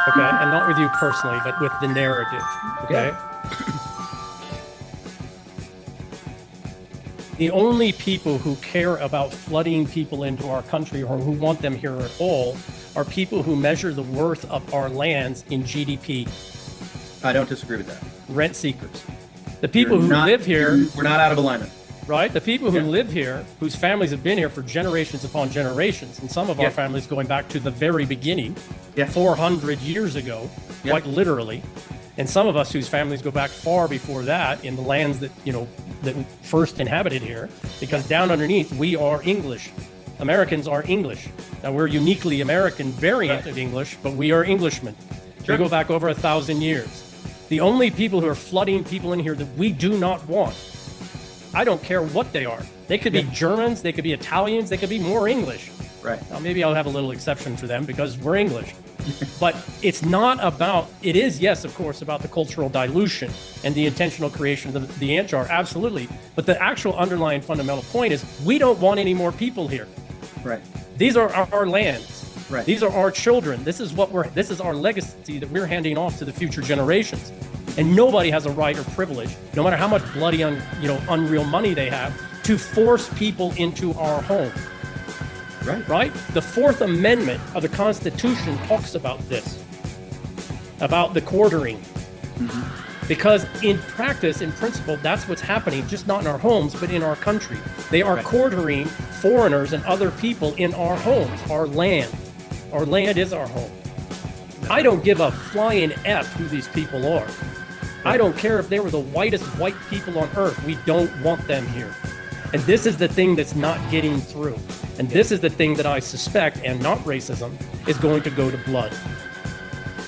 okay, and not with you personally, but with the narrative, okay? Yeah. The only people who care about flooding people into our country or who want them here at all are people who measure the worth of our lands in GDP, I don't disagree with that. rent seekers. The people You're who not- live here, We're not out of alignment. right? The people who Yeah. live here, whose families have been here for generations upon generations, and some of Yeah. our families going back to the very beginning, Yeah. 400 years ago, Yeah. quite literally, and some of us whose families go back far before that in the lands that, that first inhabited here, because down underneath, we are English. Americans are English. Now, we're uniquely American variant of English, but we are Englishmen. Sure. We go back over 1,000 years. The only people who are flooding people in here that we do not want, I don't care what they are. They could be Yeah. Germans, they could be Italians, they could be more English. Right. Now, maybe I'll have a little exception for them because we're English. But it's not about, it is, yes, of course, about the cultural dilution and the intentional creation of the ant jar, absolutely. But the actual underlying fundamental point is we don't want any more people here. Right. These are our lands. Right. These are our children. This is this is our legacy that we're handing off to the future generations. And nobody has a right or privilege, no matter how much bloody, unreal money they have, to force people into our home. Right? The Fourth Amendment of the Constitution talks about this, about the quartering. Because in practice, in principle, that's what's happening, just not in our homes, but in our country. They are quartering foreigners and other people in our homes, our land. Our land is our home. I don't give a flying F who these people are. I don't care if they were the whitest white people on earth. We don't want them here. And this is the thing that's not getting through. And this is the thing that I suspect, and not racism, is going to go to blood.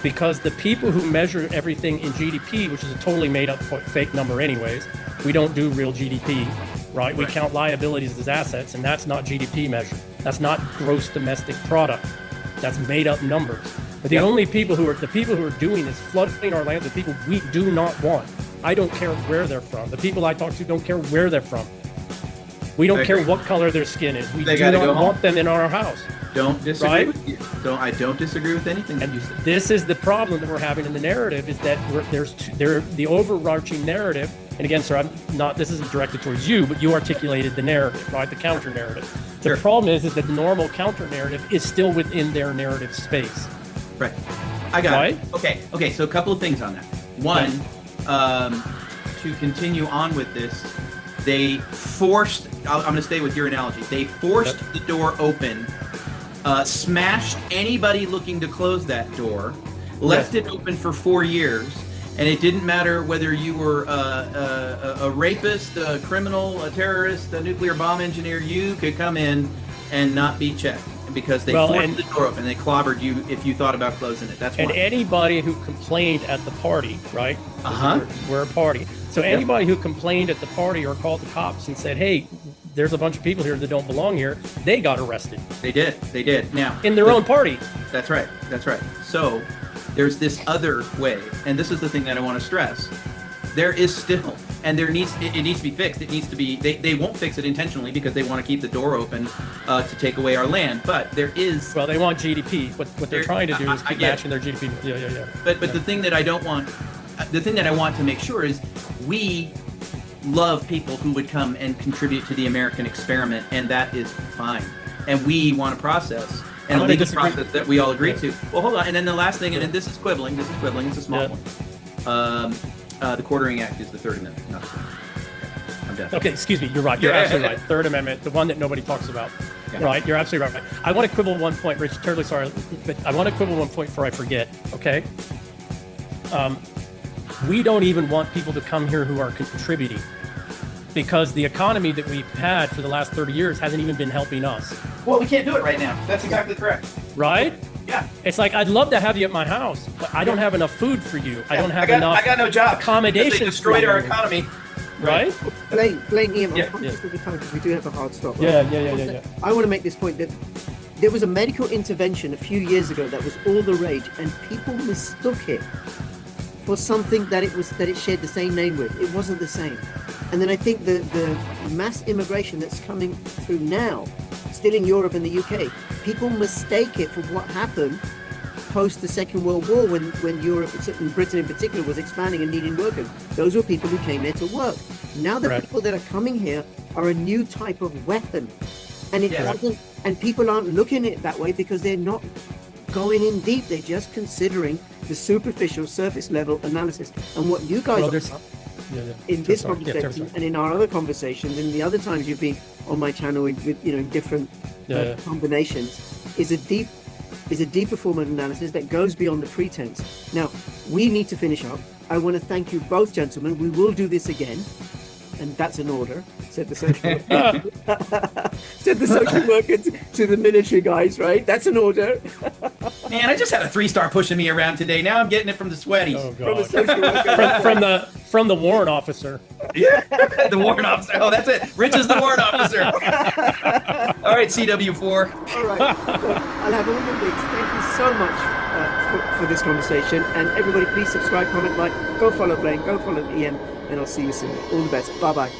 Because the people who measure everything in GDP, which is a totally made up fake number anyways, we don't do real GDP, right? We count liabilities as assets, and that's not GDP measure. That's not gross domestic product. That's made up numbers. But the only people who are doing this, flooding our lands, the people we do not want. I don't care where they're from. The people I talk to don't care where they're from. We don't care what color their skin is. We do not want them in our house. Don't disagree Right? with you. I don't disagree with anything that you said. This is the problem that we're having in the narrative, is that the overarching narrative, and again, sir, this isn't directed towards you, but you articulated the narrative, right? The counter narrative. The problem is that the normal counter narrative is still within their narrative space. Right. I got Right? it. Okay. So a couple of things on that. One, to continue on with this, they forced, I'm going to stay with your analogy. They forced the door open, smashed anybody looking to close that door, left it open for 4 years, and it didn't matter whether you were a rapist, a criminal, a terrorist, a nuclear bomb engineer, you could come in and not be checked because they forced the door open. They clobbered you if you thought about closing it. That's one. And anybody who complained at the party, right? We're a party. So anybody who complained at the party or called the cops and said, hey, there's a bunch of people here that don't belong here, they got arrested. They did. Now, in their own party. That's right. So there's this other way, and this is the thing that I want to stress. There is still, and it needs to be fixed. It needs to be, they won't fix it intentionally because they want to keep the door open to take away our land. But there is. Well, they want GDP. What they're trying to do is keep matching their GDP. Yeah. But the thing that I don't want, the thing that I want to make sure is we love people who would come and contribute to the American experiment, and that is fine. And we want a process and a legal process that we all agree to. Well, hold on. And then the last thing, and this is quibbling. It's a small one. The Quartering Act is the Third Amendment, not the Fourth. Okay, I'm done. Okay, excuse me. You're right. You're absolutely right. Third Amendment, the one that nobody talks about. Right. You're absolutely right. I want to quibble one point, Rich. Terribly sorry, but I want to quibble one point before I forget. Okay. We don't even want people to come here who are contributing, because the economy that we've had for the last 30 years hasn't even been helping us. Well, we can't do it right now. That's exactly correct. Right? Yeah. It's like, I'd love to have you at my house, but I don't have enough food for you. I don't have enough. I got no job. Accommodations. They destroyed our economy. Right? Blaine, Ian, I'm conscious of the time because we do have a hard stop. Yeah. I want to make this point that there was a medical intervention a few years ago that was all the rage, and people mistook it for something that it shared the same name with. It wasn't the same. And then I think the mass immigration that's coming through now, still in Europe and the UK, people mistake it for what happened post the Second World War when Europe, and Britain in particular, was expanding and needing workers. Those were people who came here to work. Now the Correct. people that are coming here are a new type of weapon. And it Yeah. doesn't, and people aren't looking at it that way because they're not going in deep. They're just considering the superficial surface level analysis. And what you guys Well, are there's in this sorry. Yeah, conversation sorry. and in our other conversations and the other times you've been on my channel with different Yeah. combinations is a deeper form of analysis that goes beyond the pretense. Now we need to finish up. I want to thank you both, gentlemen. We will do this again, and that's an order, said the social said the social worker to the military guys, right? That's an order. Man, I just had a 3-star pushing me around today. Now I'm getting it from the sweaties. Oh From a god. social worker. From the warrant officer. The warrant officer. Oh, that's it. Rich is the warrant officer. All right, CW4. All right. Well, I'll have all the links. Thank you so much for this conversation. And everybody, please subscribe, comment, like, go follow Blaine, go follow EM, and I'll see you soon. All the best. Bye-bye.